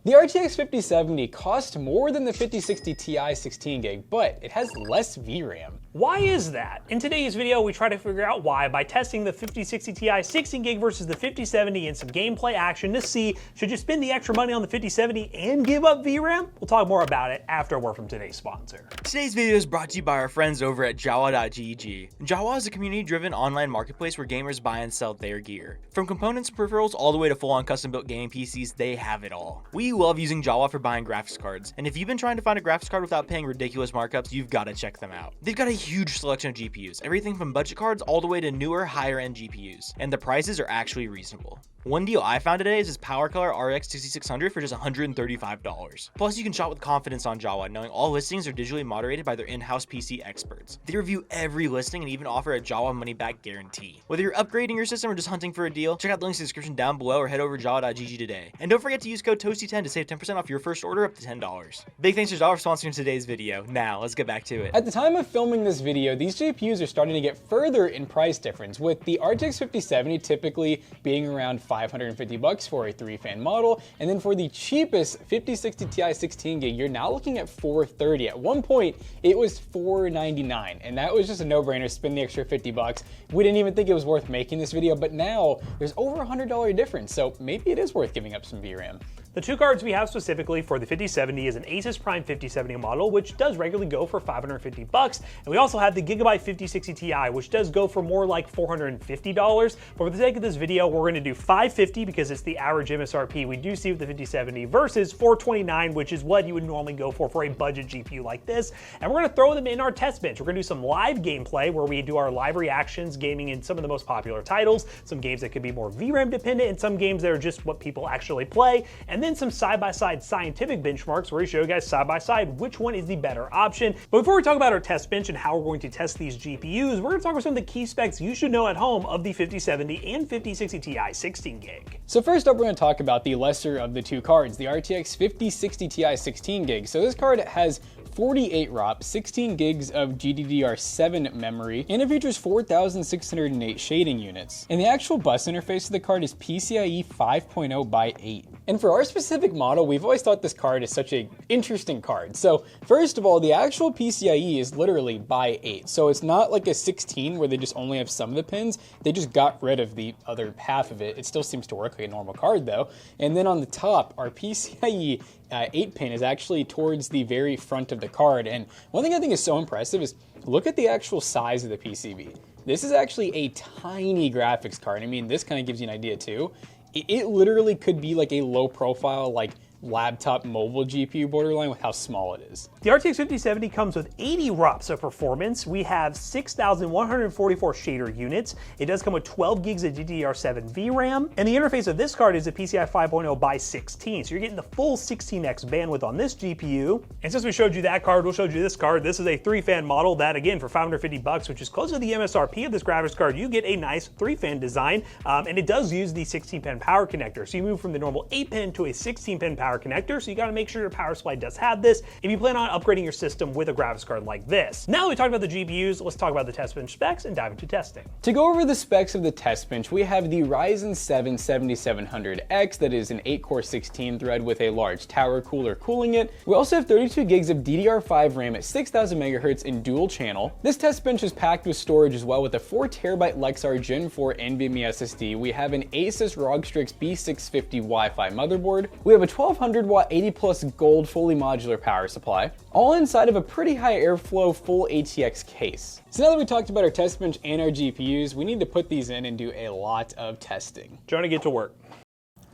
The RTX 5070 costs more than the 5060 Ti 16 gig, but it has less VRAM. Why is that? In today's video, we try to figure out why by testing the 5060 Ti 16 gig versus the 5070 in some gameplay action to see, should you spend the extra money on the 5070 and give up VRAM? We'll talk more about it after a word from today's sponsor. Today's video is brought to you by our friends over at Jawa.gg. Jawa is a community-driven online marketplace where gamers buy and sell their gear. From components and peripherals all the way to full-on custom-built gaming PCs, they have it all. We love using Jawa for buying graphics cards, and if you've been trying to find a graphics card without paying ridiculous markups, you've got to check them out. They've got a huge selection of GPUs, everything from budget cards all the way to newer, higher-end GPUs, and the prices are actually reasonable. One deal I found today is this PowerColor RX 6600 for just $135. Plus, you can shop with confidence on Jawa, knowing all listings are digitally moderated by their in-house PC experts. They review every listing and even offer a Jawa money-back guarantee. Whether you're upgrading your system or just hunting for a deal, check out the links in the description down below or head over to Jawa.gg today. And don't forget to use code TOASTY10 to save 10% off your first order up to $10. Big thanks to Jawa for sponsoring today's video. Now, let's get back to it. At the time of filming this video, these GPUs are starting to get further in price difference, with the RTX 5070 typically being around $550 for a 3-fan model, and then for the cheapest 5060 Ti 16 gig, you're now looking at $430. At one point, it was $499, and that was just a no-brainer. Spend the extra $50. We didn't even think it was worth making this video, but now there's over $100 difference, so maybe it is worth giving up some VRAM. The two cards we have specifically for the 5070 is an Asus Prime 5070 model, which does regularly go for $550, and we also have the Gigabyte 5060 Ti, which does go for more like $450. But for the sake of this video, we're going to do $550 because it's the average MSRP we do see with the 5070 versus $429, which is what you would normally go for a budget GPU like this. And we're going to throw them in our test bench. We're going to do some live gameplay where we do our live reactions, gaming in some of the most popular titles, some games that could be more VRAM dependent, and some games that are just what people actually play, and then some side-by-side scientific benchmarks where we show you guys side-by-side which one is the better option. But before we talk about our test bench and how we're going to test these GPUs, we're going to talk about some of the key specs you should know at home of the 5070 and 5060 Ti 16 gig. So first up, we're going to talk about the lesser of the two cards, the RTX 5060 Ti 16 gig. So this card has 48 ROP, 16 gigs of GDDR7 memory, and it features 4,608 shading units. And the actual bus interface of the card is PCIe 5.0 by 8. And for our specific model, we've always thought this card is such an interesting card. So first of all, the actual PCIe is literally by 8. So it's not like a 16 where they just only have some of the pins. They just got rid of the other half of it. It still seems to work like a normal card though. And then on the top, our PCIe 8 pin is actually towards the very front of the card. And one thing I think is so impressive is look at the actual size of the PCB. This is actually a tiny graphics card. I mean, this kind of gives you an idea too. It literally could be like a low profile, like laptop mobile GPU borderline with how small it is. The RTX 5070 comes with 80 ROPs of performance. We have 6,144 shader units. It does come with 12 gigs of DDR7 VRAM, and the interface of this card is a PCIe 5.0 by 16, so you're getting the full 16x bandwidth on this GPU. And since we showed you that card, we'll show you this card. This is a 3-fan model that, again, for $550, which is close to the MSRP of this graphics card, you get a nice 3-fan design, and it does use the 16-pin power connector. So you move from the normal 8-pin to a 16-pin power connector, so you gotta make sure your power supply does have this if you plan on upgrading your system with a graphics card like this. Now that we talked about the GPUs, let's talk about the test bench specs and dive into testing. To go over the specs of the test bench, we have the Ryzen 7 7700X that is an 8-core 16-thread with a large tower cooler cooling it. We also have 32 gigs of DDR5 RAM at 6000 MHz in dual channel. This test bench is packed with storage as well with a 4TB Lexar Gen 4 NVMe SSD. We have an Asus ROG Strix B650 Wi-Fi motherboard. We have a 1200 watt 80 plus gold fully modular power supply, all inside of a pretty high airflow full ATX case. So now that we talked about our test bench and our GPUs, we need to put these in and do a lot of testing. Trying to get to work.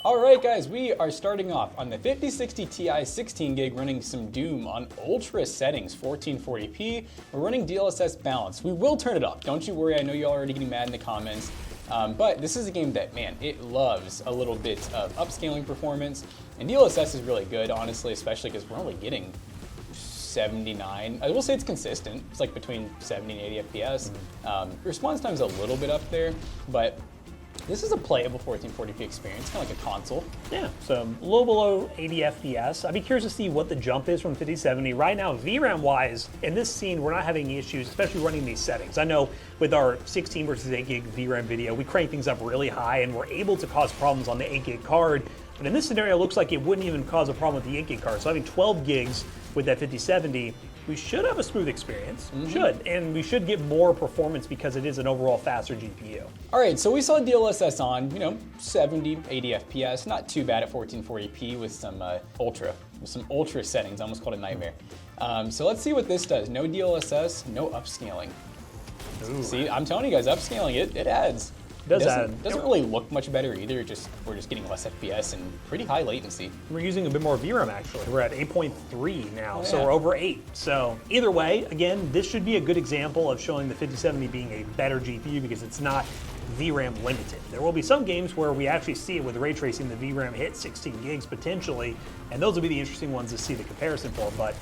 Alright guys, we are starting off on the 5060 Ti 16 gig running some Doom on ultra settings, 1440p. We're running DLSS balance. We will turn it off, don't you worry, I know y'all are already getting mad in the comments. But this is a game that, man, it loves a little bit of upscaling performance, and DLSS is really good, honestly, especially because we're only getting 79. I will say it's consistent. It's like between 70 and 80 FPS. Response time's a little bit up there, but this is a playable 1440p experience, kind of like a console. Yeah, so a little below 80 FPS. I'd be curious to see what the jump is from 5070. Right now, VRAM-wise, in this scene, we're not having any issues, especially running these settings. I know with our 16 versus 8 gig VRAM video, we crank things up really high and we're able to cause problems on the 8 gig card. But in this scenario, it looks like it wouldn't even cause a problem with the 8 gig card. So having 12 gigs with that 5070, we should have a smooth experience. Should. And we should get more performance because it is an overall faster GPU. All right, so we saw DLSS on, 70, 80 FPS, not too bad at 1440p with some ultra settings. I almost called it a nightmare. So let's see what this does. No DLSS, no upscaling. Ooh. See, I'm telling you guys, upscaling it adds. Doesn't really look much better either. We're just getting less FPS and pretty high latency. We're using a bit more VRAM actually. We're at 8.3 now, so yeah. we're over 8. So either way, again, this should be a good example of showing the 5070 being a better GPU because it's not VRAM limited. There will be some games where we actually see it with ray tracing, the VRAM hit 16 gigs potentially, and those will be the interesting ones to see the comparison for. But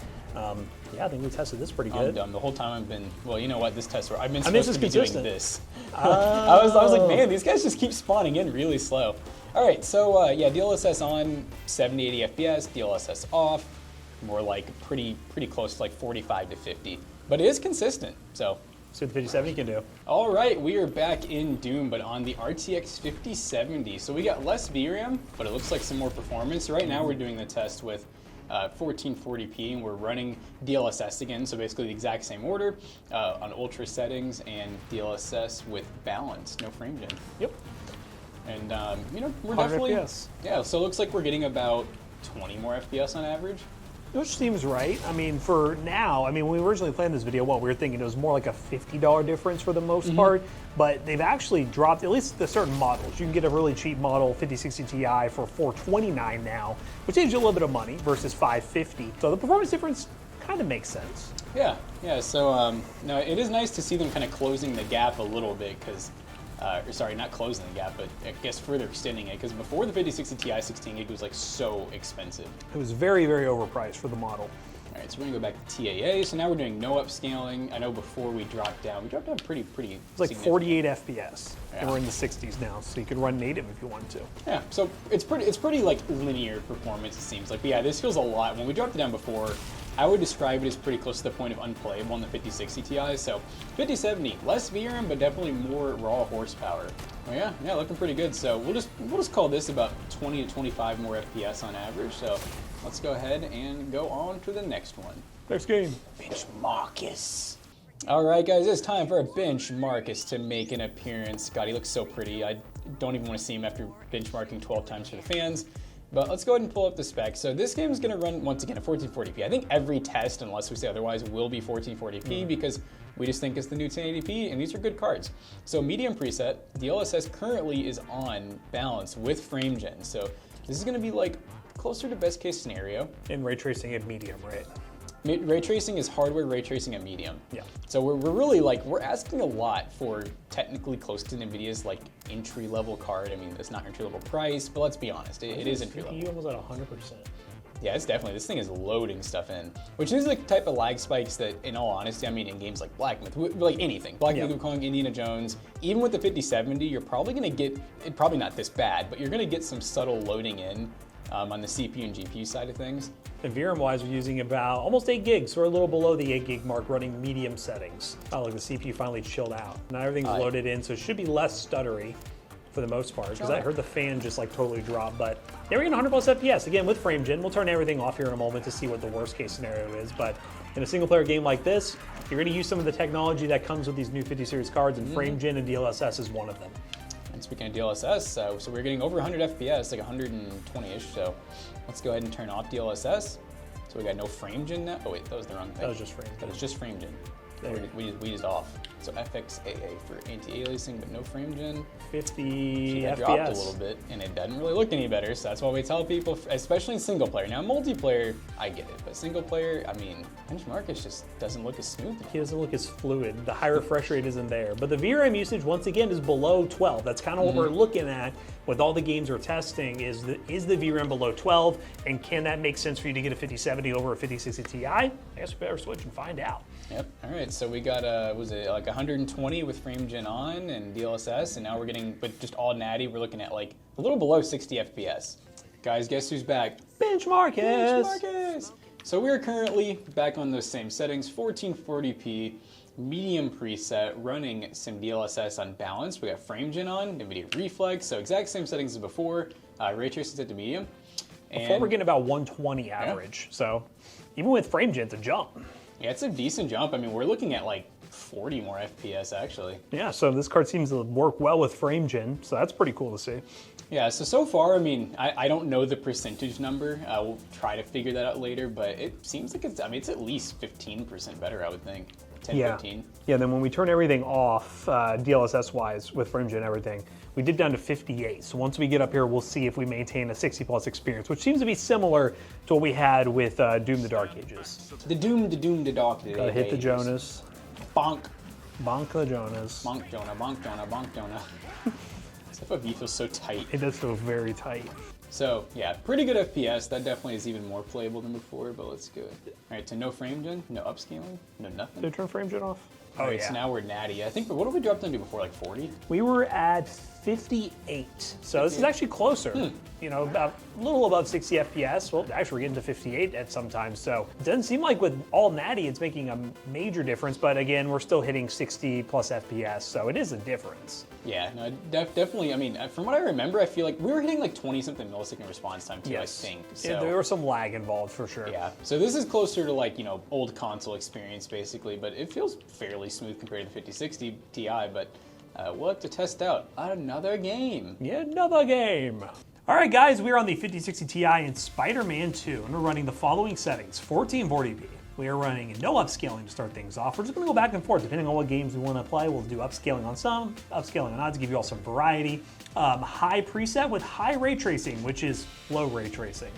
yeah, I think we tested this pretty good. I'm dumb. The whole time I've been, well, you know what, this test, I've been this supposed is to be consistent. doing this. I was like, man, these guys just keep spawning in really slow. All right, so yeah, DLSS on 70, 80 FPS, DLSS off, more like pretty close to like 45 to 50. But it is consistent, so. See what the 5070 can do. All right, we are back in Doom, but on the RTX 5070. So we got less VRAM, but it looks like some more performance. Right now we're doing the test with 1440p, and we're running DLSS again, so basically the exact same order on ultra settings and DLSS with balance, no frame gen. Yep. And we're 100 definitely FPS. Yeah. So it looks like we're getting about 20 more FPS on average. Which seems right. I mean, for now, when we originally planned this video, we were thinking it was more like a $50 difference for the most part, but they've actually dropped, at least the certain models. You can get a really cheap model, 5060 Ti, for $429 now, which saves you a little bit of money versus $550. So the performance difference kind of makes sense. Yeah. So no, it is nice to see them kind of closing the gap a little bit because. Or sorry, not closing the gap, but I guess further extending it, because before the 5060 Ti 16 gig was like so expensive. It was very, very overpriced for the model. All right, so we're gonna go back to TAA. So now we're doing no upscaling. I know before we dropped down pretty. It's like 48 FPS, and Yeah. we're in the 60s now, so you could run native if you wanted to. Yeah, so it's pretty like linear performance, it seems like. But yeah, this feels a lot. When we dropped it down before, I would describe it as pretty close to the point of unplayable on the 5060 Ti. So 5070, less VRAM, but definitely more raw horsepower. Well, yeah, looking pretty good. So we'll just call this about 20 to 25 more FPS on average. So let's go ahead and go on to the next one. Next game. Bench Marcus. All right, guys, it's time for a Bench Marcus to make an appearance. God, he looks so pretty. I don't even want to see him after benchmarking 12 times for the fans. But let's go ahead and pull up the specs. So this game is going to run, once again, at 1440p. I think every test, unless we say otherwise, will be 1440p because we just think it's the new 1080p, and these are good cards. So medium preset, DLSS currently is on balance with frame gen. So this is going to be like closer to best case scenario. And ray tracing at medium, right? Ray tracing is hardware ray tracing at medium. Yeah. So we're really we're asking a lot for technically close to NVIDIA's like entry level card. I mean, it's not entry level price, but let's be honest, it is entry level. You almost at 100%. Yeah, it's definitely, this thing is loading stuff in, which is the type of lag spikes that, in all honesty, I mean, in games like Black Myth, like anything, Black Myth, Wukong, Indiana Jones, even with the 5070, you're probably gonna get, probably not this bad, but you're gonna get some subtle loading in on the CPU and GPU side of things. And VRAM-wise, we're using about almost 8 gigs, so we're a little below the 8 gig mark running medium settings. Oh, look, the CPU finally chilled out. Now everything's loaded in, so it should be less stuttery for the most part, because I heard the fan just like totally drop, but yeah, we're getting 100 plus FPS, again with frame gen. We'll turn everything off here in a moment to see what the worst case scenario is, but in a single player game like this, you're gonna use some of the technology that comes with these new 50 series cards, and frame gen and DLSS is one of them. And speaking of DLSS, so we're getting over 100 FPS, like 120-ish, so let's go ahead and turn off DLSS. So we got no frame gen now. Oh wait, that was the wrong thing. That was just frame gen. That was just frame gen. We just off. So FXAA for anti-aliasing, but no frame gen. 50 It FPS. dropped a little bit, and it doesn't really look any better, so that's why we tell people, especially in single player. Now, multiplayer, I get it, but single player, I mean, Bench Marcus just doesn't look as smooth. He doesn't look as fluid. The high refresh rate isn't there. But the VRAM usage, once again, is below 12. That's kind of what we're looking at with all the games we're testing, is the VRAM below 12, and can that make sense for you to get a 5070 over a 5060 Ti? I guess we better switch and find out. Yep, all right, so we got, was it like 120 with frame gen on and DLSS, and now we're getting, with just all natty, we're looking at like a little below 60 FPS. Guys, guess who's back? Bench Marcus! Bench Marcus! So we're currently back on those same settings, 1440p medium preset running some DLSS unbalanced. We got frame gen on, NVIDIA Reflex, so exact same settings as before. Ray tracing set to medium. Before we're getting about 120 average, so even with frame gen, it's a jump. Yeah, it's a decent jump. I mean, we're looking at like 40 more FPS actually. Yeah, so this card seems to work well with frame gen, so that's pretty cool to see. Yeah, so far, I mean, I don't know the percentage number. We'll try to figure that out later, but it seems like it's at least 15% better, I would think. 10, yeah. 15. Yeah, then when we turn everything off, DLSS-wise, with frame gen and everything, we did down to 58. So once we get up here, we'll see if we maintain a 60+ experience, which seems to be similar to what we had with Doom the Dark Ages. The Doom the Dark Ages. Gotta hit the Jonas. Bonk. Bonk the Jonas. Bonk Jonah, bonk Jonah, bonk Jonah. This FOV feels so tight. It does feel very tight. So yeah, pretty good FPS. That definitely is even more playable than before, but let's go. All right, so no frame gen, no upscaling, no nothing. Did I turn frame gen off? All right, so now we're natty. I think, what did we drop down to before, like 40? We were at 58. So this is actually closer. You know, about a little above 60 FPS. Well, actually we're getting to 58 at some times. So it doesn't seem like with all natty it's making a major difference, but again, we're still hitting 60+ FPS, so it is a difference. Yeah, no, definitely. I mean, from what I remember, I feel like we were hitting like 20-something millisecond response time too, Yes. I think. Yeah, So there was some lag involved for sure. yeah, so this is closer to like, you know, old console experience basically, but it feels fairly smooth compared to the 5060 Ti, but we'll have to test out another game. Yeah, another game. All right, guys, we're on the 5060 Ti in Spider-Man 2, and we're running the following settings: 1440p. We are running no upscaling to start things off. We're just gonna go back and forth depending on what games we wanna play. We'll do upscaling on some, upscaling on others to give you all some variety. High preset with high ray tracing, which is low ray tracing.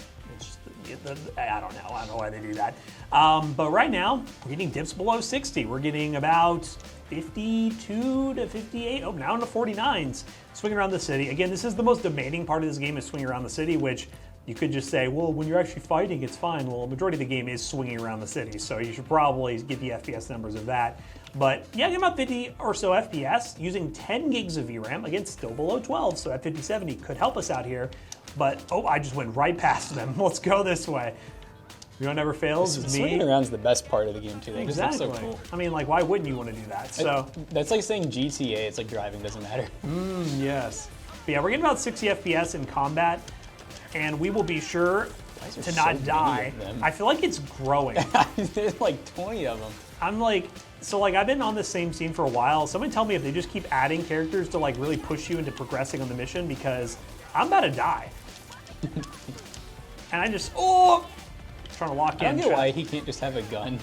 I don't know why they do that. But right now, we're getting dips below 60. We're getting about 52 to 58, oh, now into 49s. Swing around the city. Again, this is the most demanding part of this game, is swing around the city, which you could just say, well, when you're actually fighting, it's fine. Well, a majority of the game is swinging around the city, so you should probably get the FPS numbers of that. But yeah, get about 50 or so FPS using 10 gigs of VRAM. Again, still below 12, so at 5070 could help us out here. But, oh, I just went right past them. Let's go this way. You know, never fails is me. Swinging around is the best part of the game too. Exactly. So cool. I mean, like, why wouldn't you want to do that? So that's like saying GTA. It's like driving doesn't matter. Yes. But yeah, we're getting about 60 FPS in combat, and we will be sure to not die. I feel like it's growing. There's like 20 of them. I'm like, so like I've been on the same scene for a while. Someone tell me if they just keep adding characters to like really push you into progressing on the mission, because I'm about to die. And I just, trying to lock in. I don't get why he can't just have a gun.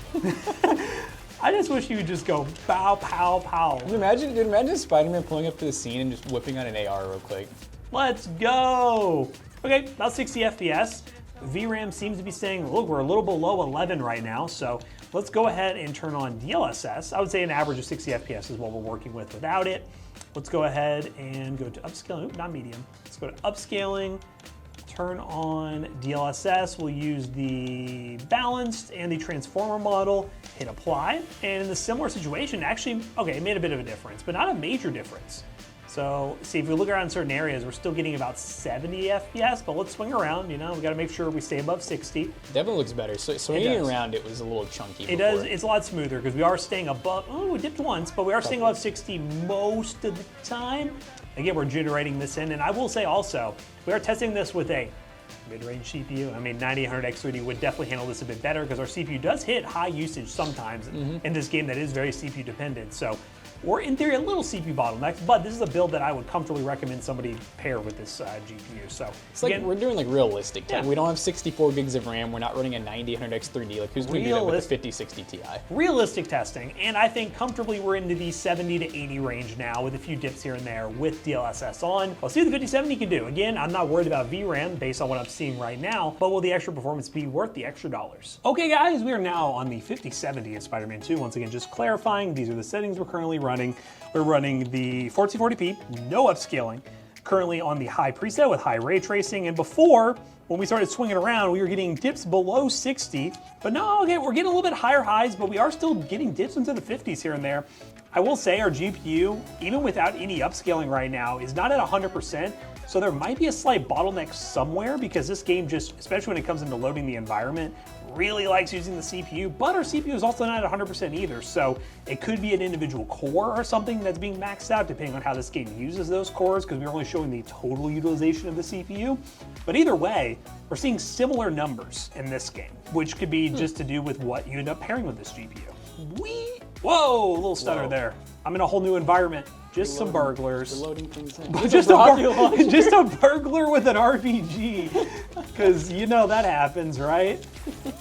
I just wish he would just go pow, pow, pow. Imagine Spider-Man pulling up to the scene and just whipping out an AR real quick. Let's go. Okay, about 60 FPS. VRAM seems to be saying, look, we're a little below 11 right now, so let's go ahead and turn on DLSS. I would say an average of 60 FPS is what we're working with without it. Let's go ahead and go to upscaling. Oop, not medium. Let's go to upscaling. Turn on DLSS. We'll use the balanced and the transformer model. Hit apply. And in the similar situation, actually, okay, it made a bit of a difference, but not a major difference. So see, if we look around certain areas, we're still getting about 70 FPS, but let's swing around, you know, we gotta make sure we stay above 60. Definitely looks better. So swinging around, it was a little chunky It does, it's a lot smoother because we are staying above, oh, we dipped once, but we are staying above 60 most of the time. Again, we're generating this in, and I will say also, we are testing this with a mid-range CPU. I mean, 9800X3D would definitely handle this a bit better because our CPU does hit high usage sometimes in this game that is very CPU dependent. So we're in theory a little CPU bottlenecks, but this is a build that I would comfortably recommend somebody pair with this GPU. So it's like we're doing like realistic tech. Yeah. We don't have 64 gigs of RAM. We're not running a 9800X3D. Like who's going to do that with a 5060 Ti? Realistic testing, and I think comfortably we're into the 70 to 80 range now with a few dips here and there with DLSS on. Let's see what the 5070 can do. Again, I'm not worried about VRAM based on what I'm seeing right now, but will the extra performance be worth the extra dollars? Okay guys, we are now on the 5070 in Spider-Man 2. Once again, just clarifying, these are the settings we're currently running. We're running the 1440p, no upscaling, currently on the high preset with high ray tracing, and before, when we started swinging around, we were getting dips below 60, but no, okay, we're getting a little bit higher highs, but we are still getting dips into the 50s here and there. I will say our GPU, even without any upscaling right now, is not at 100%, So there might be a slight bottleneck somewhere because this game just, especially when it comes into loading the environment, really likes using the CPU, but our CPU is also not 100% either. So it could be an individual core or something that's being maxed out depending on how this game uses those cores, because we're only showing the total utilization of the CPU. But either way, we're seeing similar numbers in this game, which could be just to do with what you end up pairing with this GPU. Whoa, a little stutter there. I'm in a whole new environment. Just some burglars. We're loading things in. Just a burglar with an RPG. Because you know that happens, right?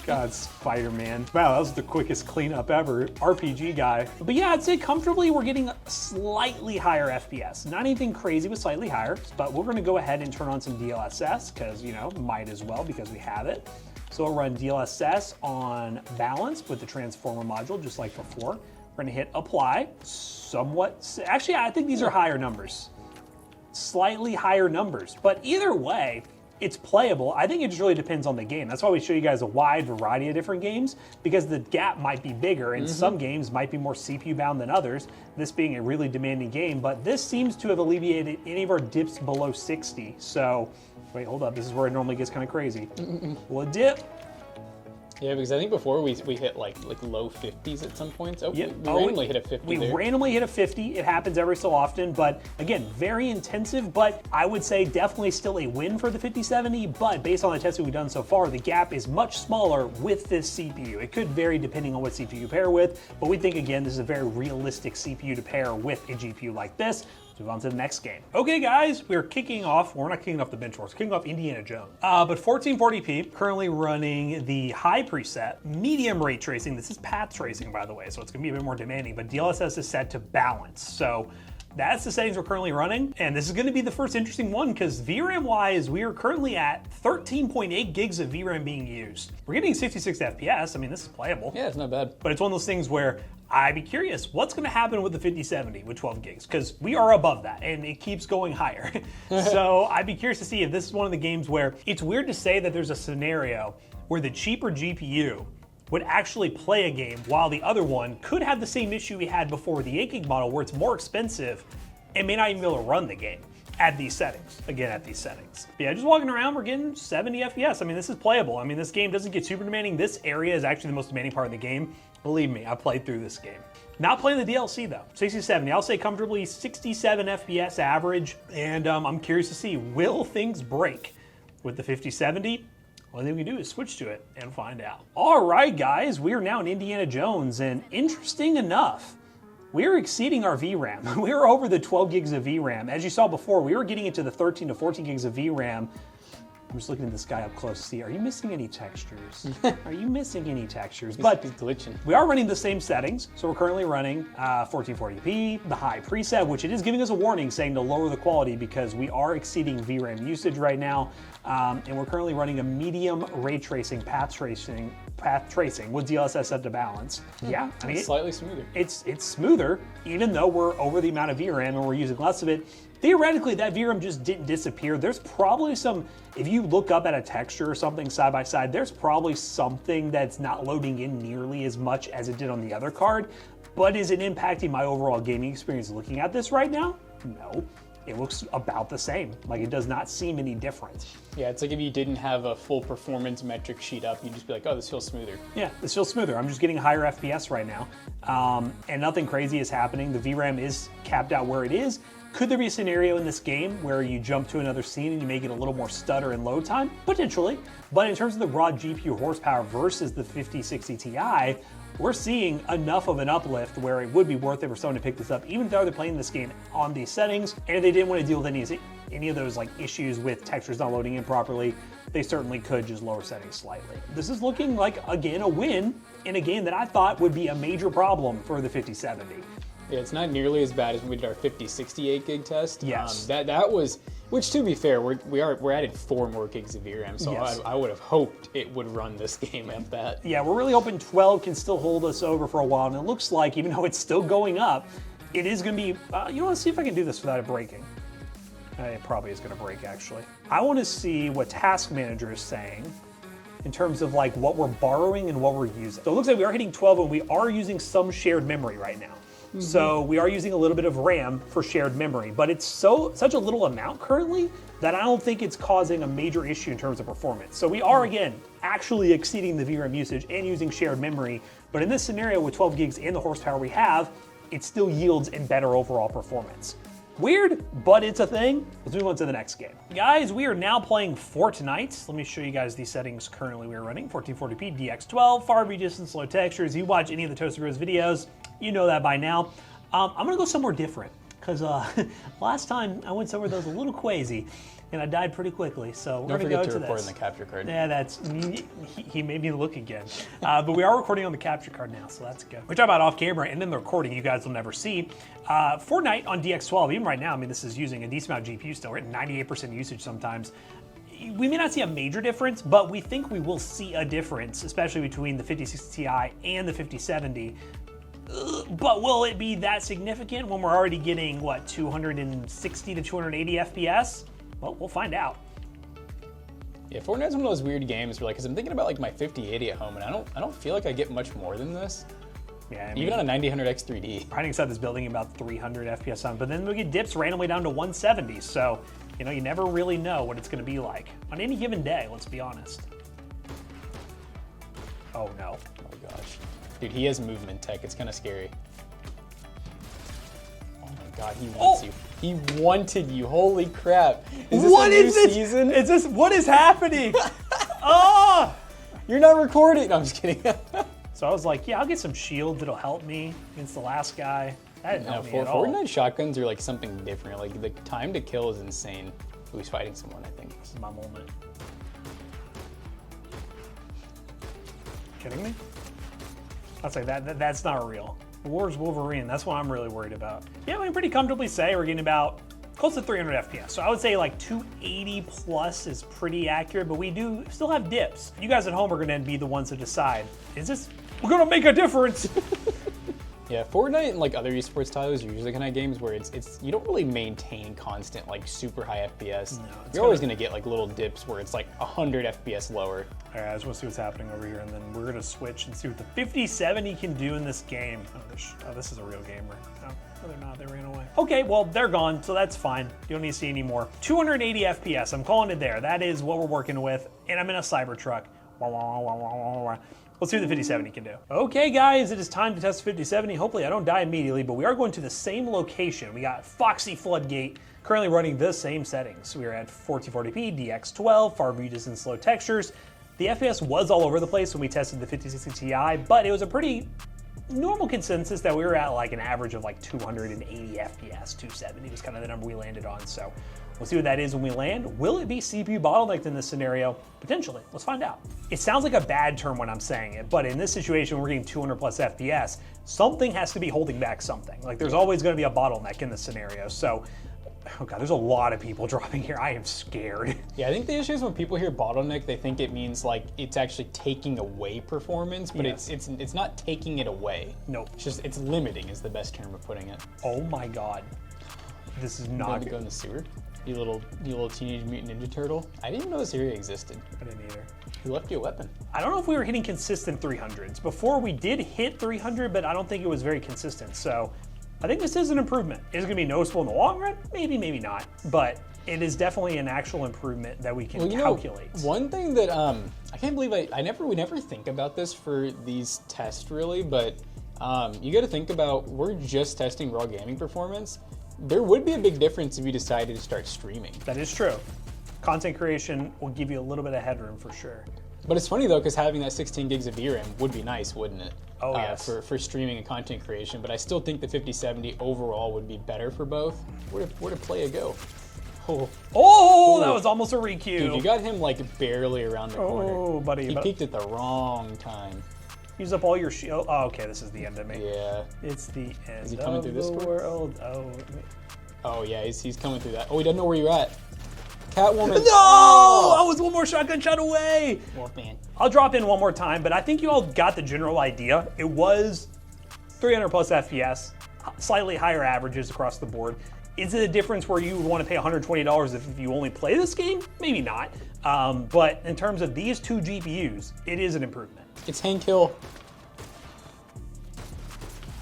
God, Spider-Man. Wow, that was the quickest cleanup ever. RPG guy. But yeah, I'd say comfortably we're getting slightly higher FPS. Not anything crazy, but slightly higher. But we're gonna go ahead and turn on some DLSS, because, you know, might as well because we have it. So we'll run DLSS on balance with the transformer module, just like before. We're gonna hit apply, actually, I think these are higher numbers. Slightly higher numbers, but either way, it's playable. I think it just really depends on the game. That's why we show you guys a wide variety of different games, because the gap might be bigger and some games might be more CPU bound than others, this being a really demanding game, but this seems to have alleviated any of our dips below 60. So, wait, hold up, this is where it normally gets kind of crazy. We'll dip. Yeah, because I think before we hit like low 50s at some points. Oh, yeah. we randomly hit a 50 there. We randomly hit a 50. It happens every so often, but again, very intensive, but I would say definitely still a win for the 5070, but based on the testing we've done so far, the gap is much smaller with this CPU. It could vary depending on what CPU you pair with, but we think, again, this is a very realistic CPU to pair with a GPU like this. Move on to the next game. Okay, guys, we're kicking off. We're not kicking off the benchmarks. We're kicking off Indiana Jones. But 1440p, currently running the high preset, medium ray tracing. This is path tracing, by the way, so it's gonna be a bit more demanding, but DLSS is set to balance. So that's the settings we're currently running. And this is gonna be the first interesting one, because VRAM-wise, we are currently at 13.8 gigs of VRAM being used. We're getting 66 FPS. I mean, this is playable. Yeah, it's not bad. But it's one of those things where I'd be curious, what's gonna happen with the 5070 with 12 gigs? Because we are above that and it keeps going higher. So I'd be curious to see if this is one of the games where it's weird to say that there's a scenario where the cheaper GPU would actually play a game while the other one could have the same issue we had before with the 8 gig model, where it's more expensive and may not even be able to run the game at these settings. Again, at these settings. But yeah, just walking around, we're getting 70 FPS. I mean, this is playable. I mean, this game doesn't get super demanding. This area is actually the most demanding part of the game. Believe me, I played through this game. Not playing the DLC though. 60-70, I'll say comfortably 67 FPS average. And I'm curious to see, will things break with the 5070? All thing we can do is switch to it and find out. All right, guys, we are now in Indiana Jones, and interesting enough, we're exceeding our VRAM. We were over the 12 gigs of VRAM. As you saw before, we were getting into the 13 to 14 gigs of VRAM. I'm just looking at this guy up close to see, are you missing any textures? Are you missing any textures? But he's glitching. We are running the same settings. So we're currently running 1440p, the high preset, which it is giving us a warning saying to lower the quality because we are exceeding VRAM usage right now. And we're currently running a medium ray tracing, path tracing with DLSS set to balance. Yeah, I mean, it's slightly smoother. It's smoother, even though we're over the amount of VRAM and we're using less of it. Theoretically, that VRAM just didn't disappear. There's probably some, if you look up at a texture or something side by side, there's probably something that's not loading in nearly as much as it did on the other card. But is it impacting my overall gaming experience looking at this right now? No. It looks about the same. Like, it does not seem any different. Yeah, it's like if you didn't have a full performance metric sheet up, you'd just be like, oh, this feels smoother. Yeah, this feels smoother. I'm just getting higher FPS right now. And nothing crazy is happening. The VRAM is capped out where it is. Could there be a scenario in this game where you jump to another scene and you make it a little more stutter and load time? Potentially. But in terms of the raw GPU horsepower versus the 5060 Ti, we're seeing enough of an uplift where it would be worth it for someone to pick this up, even though they're playing this game on these settings, and if they didn't want to deal with any of those like issues with textures not loading in properly, they certainly could just lower settings slightly. This is looking like, again, a win in a game that I thought would be a major problem for the 5070. Yeah, it's not nearly as bad as when we did our 5068 gig test. Yes. That was, which to be fair, we're added 4 more gigs of VRAM, so yes. I would have hoped it would run this game at that. Yeah, we're really hoping 12 can still hold us over for a while, and it looks like, even though it's still going up, it is going to be, you know, let's see if I can do this without it breaking. It probably is going to break, actually. I want to see what Task Manager is saying in terms of like what we're borrowing and what we're using. So it looks like we are hitting 12 and we are using some shared memory right now. So we are using a little bit of RAM for shared memory, but it's such a little amount currently that I don't think it's causing a major issue in terms of performance. So we are, again, actually exceeding the VRAM usage and using shared memory, but in this scenario with 12 gigs and the horsepower we have, it still yields in better overall performance. Weird, but it's a thing. Let's move on to the next game. Guys, we are now playing Fortnite. Let me show you guys the settings currently we are running. 1440p, DX12, far reach distance, low textures. You watch any of the Toasted Bros videos, you know that by now. I'm gonna go somewhere different, because last time I went somewhere that was a little crazy, and I died pretty quickly, so we're gonna go to this. Don't forget to record in the capture card. Yeah, he made me look again. But we are recording on the capture card now, so that's good. We talk about off camera, and then the recording you guys will never see. Fortnite on DX12, even right now, I mean, this is using a decent amount of GPU still. We're at 98% usage sometimes. We may not see a major difference, but we think we will see a difference, especially between the 5060 Ti and the 5070. But will it be that significant when we're already getting, what, 260 to 280 FPS? Well, we'll find out. Yeah, Fortnite's one of those weird games where, like, because I'm thinking about like my 5080 at home, and I don't feel like I get much more than this. Yeah, I mean, even on a 9000X 3D. Riding inside this building about 300 FPS on, but then we get dips randomly down to 170. So, you know, you never really know what it's going to be like on any given day. Let's be honest. Oh no! Oh gosh, dude, he has movement tech. It's kind of scary. Oh my god, he wants you. He wanted you. Holy crap! Is this a new season? Is this what is happening? Oh! You're not recording. No, I'm just kidding. So I was like, yeah, I'll get some shields. It'll help me against the last guy. That didn't help me at all. Fortnite shotguns are like something different. Like the time to kill is insane. Who's fighting someone? I think this is my moment. Kidding me? I'll say that's not real. War's Wolverine. That's what I'm really worried about. Yeah, we can pretty comfortably say we're getting about close to 300 FPS. So I would say like 280 plus is pretty accurate, but we do still have dips. You guys at home are going to be the ones to decide. Is this, we're going to make a difference. Yeah, Fortnite and like other esports titles are usually kind of games where it's you don't really maintain constant like super high FPS. No, you're always going to get like little dips where it's like 100 FPS lower. All right, I just want to see what's happening over here, and then we're going to switch and see what the 5070 can do in this game. Oh, this is a real gamer. No, they're not. They ran away. Okay, well, they're gone, so that's fine. You don't need to see any more. 280 FPS. I'm calling it there. That is what we're working with, and I'm in a Cybertruck. Let's see what the 5070 can do. Okay, guys, it is time to test the 5070. Hopefully I don't die immediately, but we are going to the same location. We got Foxy Floodgate, currently running the same settings. We are at 1440p, DX12, far view distance, low textures. The FPS was all over the place when we tested the 5060 Ti, but it was a pretty normal consensus that we were at like an average of like 280 FPS, 270 was kind of the number we landed on. So we'll see what that is when we land. Will it be CPU bottlenecked in this scenario? Potentially. Let's find out. It sounds like a bad term when I'm saying it, but in this situation, we're getting 200 plus FPS. Something has to be holding back something. Like there's always going to be a bottleneck in this scenario. So, oh god, there's a lot of people dropping here. I am scared. Yeah, I think the issue is when people hear bottleneck, they think it means like it's actually taking away performance, but yes. it's not taking it away. Nope. It's just it's limiting is the best term of putting it. Oh my god, this is not good. Go in the sewer. You little Teenage Mutant Ninja Turtle. I didn't even know this area existed. I didn't either. Who left you a weapon? I don't know if we were hitting consistent 300s. Before we did hit 300, but I don't think it was very consistent. So I think this is an improvement. Is it going to be noticeable in the long run? Maybe, maybe not. But it is definitely an actual improvement that we can calculate. One thing that I can't believe we never think about this for these tests really, but you got to think about we're just testing raw gaming performance. There would be a big difference if you decided to start streaming. That is true. Content creation will give you a little bit of headroom for sure. But it's funny though, because having that 16 gigs of VRAM would be nice, wouldn't it? Oh yes. For streaming and content creation, but I still think the 5070 overall would be better for both. Where did Playa go? Oh, that was almost a requeue. Dude, you got him like barely around the corner. Oh, buddy. He peeked at the wrong time. Use up all your shield. Oh, okay, this is the end of me. Yeah. It's the end is he coming through this world. Oh yeah, he's coming through that. Oh, he doesn't know where you're at. Catwoman. No! Oh! I was one more shotgun shot away. Wolfman. I'll drop in one more time, but I think you all got the general idea. It was 300 plus FPS, slightly higher averages across the board. Is it a difference where you would want to pay $120 if you only play this game? Maybe not. But in terms of these two GPUs, it is an improvement. It's Hank Hill.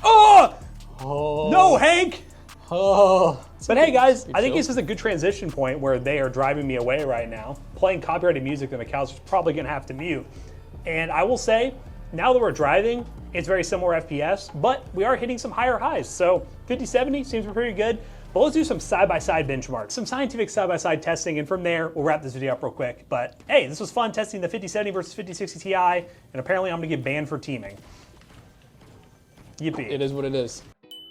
Oh! Oh. No, Hank! Oh. But hey guys, I think chill. this is a good transition point where they are driving me away right now. Playing copyrighted music that McAllister's probably gonna have to mute. And I will say, now that we're driving, it's very similar FPS, but we are hitting some higher highs. So 5070 seems pretty good. But let's do some side-by-side benchmarks, some scientific side-by-side testing, and from there, we'll wrap this video up real quick. But hey, this was fun testing the 5070 versus 5060 Ti, and apparently I'm gonna get banned for teaming. Yippee. It is what it is.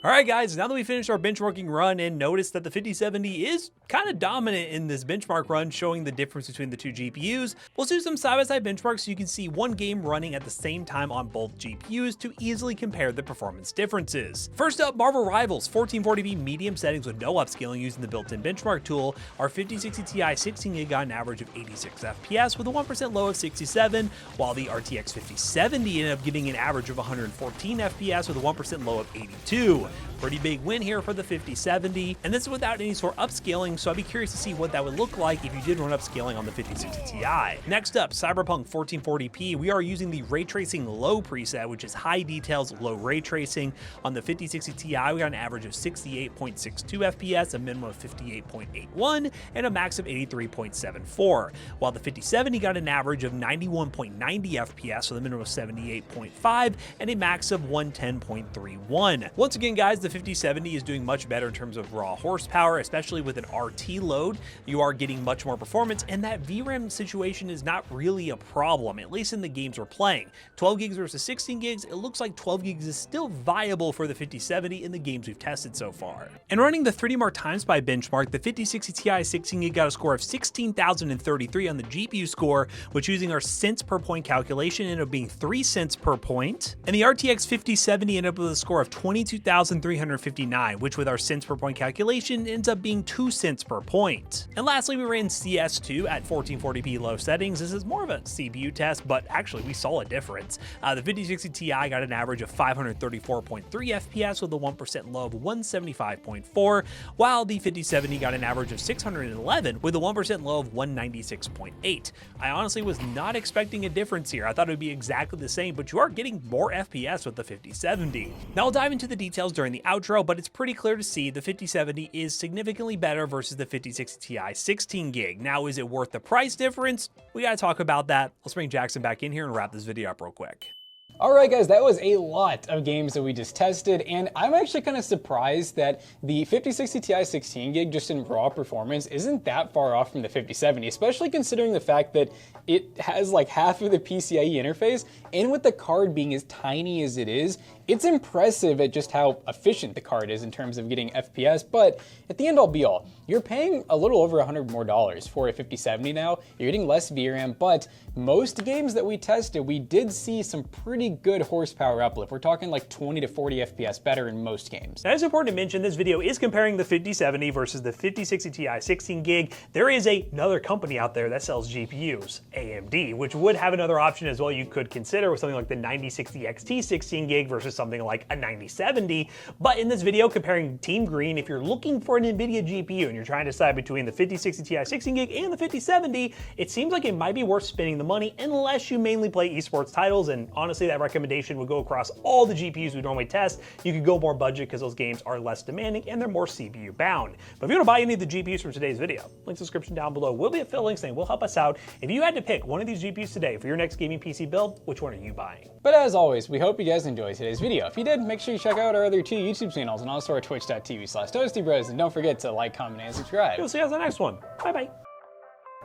All right, guys, now that we finished our benchmarking run and noticed that the 5070 is kind of dominant in this benchmark run, showing the difference between the two GPUs, let's do some side-by-side benchmarks so you can see one game running at the same time on both GPUs to easily compare the performance differences. First up, Marvel Rivals, 1440p medium settings with no upscaling using the built-in benchmark tool. Our 5060 Ti 16GB got an average of 86 FPS with a 1% low of 67, while the RTX 5070 ended up getting an average of 114 FPS with a 1% low of 82. Pretty big win here for the 5070, and this is without any sort of upscaling, so I'd be curious to see what that would look like if you did run upscaling on the 5060 Ti. Next up, Cyberpunk 1440p. We are using the Ray Tracing Low preset, which is high details, low ray tracing. On the 5060 Ti, we got an average of 68.62 FPS, a minimum of 58.81, and a max of 83.74, while the 5070 got an average of 91.90 FPS with a minimum of 78.5 and a max of 110.31. Once again, guys, the 5070 is doing much better in terms of raw horsepower, especially with an RT load. You are getting much more performance, and that VRAM situation is not really a problem, at least in the games we're playing. 12 gigs versus 16 gigs, it looks like 12 gigs is still viable for the 5070 in the games we've tested so far. And running the 3D Mark Time Spy benchmark, the 5060 Ti 16 gig got a score of 16,033 on the GPU score, which using our cents per point calculation ended up being 3 cents per point. And the RTX 5070 ended up with a score of 22,359, which with our cents per point calculation ends up being 2 cents per point. And lastly, we ran CS2 at 1440p low settings. This is more of a CPU test, but actually we saw a difference. The 5060 Ti got an average of 534.3 FPS with a 1% low of 175.4, while the 5070 got an average of 611 with a 1% low of 196.8. I honestly was not expecting a difference here. I thought it would be exactly the same, but you are getting more FPS with the 5070. Now I'll dive into the details during the outro, but it's pretty clear to see the 5070 is significantly better versus the 5060 Ti 16 gig. Now, is it worth the price difference? We gotta talk about that. Let's bring Jackson back in here and wrap this video up real quick. Alright guys, that was a lot of games that we just tested, and I'm actually kind of surprised that the 5060 Ti 16 gig just in raw performance isn't that far off from the 5070, especially considering the fact that it has like half of the PCIe interface, and with the card being as tiny as it is, it's impressive at just how efficient the card is in terms of getting FPS, but at the end all be all, you're paying a little over $100 more for a 5070 now, you're getting less VRAM, but most games that we tested, we did see some pretty good horsepower uplift. We're talking like 20 to 40 FPS better in most games. Now, it's important to mention this video is comparing the 5070 versus the 5060 Ti 16 gig. There is another company out there that sells GPUs, AMD, which would have another option as well you could consider with something like the 9060 XT 16 gig versus something like a 9070. But in this video comparing Team Green, if you're looking for an NVIDIA GPU and you're trying to decide between the 5060 Ti 16 gig and the 5070, it seems like it might be worth spending the money unless you mainly play esports titles, and honestly that recommendation would go across all the GPUs we normally test. You could go more budget because those games are less demanding and they're more CPU bound. But if you want to buy any of the GPUs from today's video, link in the description down below will be affiliate links and will help us out. If you had to pick one of these GPUs today for your next gaming PC build, which one are you buying? But as always, we hope you guys enjoyed today's video. If you did, make sure you check out our other 2 YouTube channels and also our twitch.tv/ToastyBros, and don't forget to like, comment, and subscribe. We'll see you guys in the next one. Bye bye.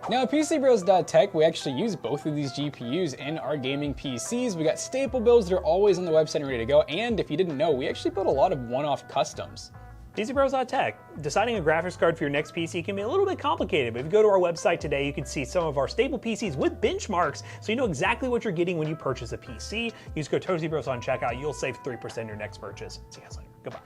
Now at PCBros.tech, we actually use both of these GPUs in our gaming PCs. We got staple builds that are always on the website and ready to go, and if you didn't know, we actually built a lot of one-off customs. PCBros.tech. Deciding a graphics card for your next PC can be a little bit complicated, but if you go to our website today, you can see some of our staple PCs with benchmarks, so you know exactly what you're getting when you purchase a PC. Use code ToastyBros on checkout. You'll save 3% on your next purchase. See you guys later. Goodbye.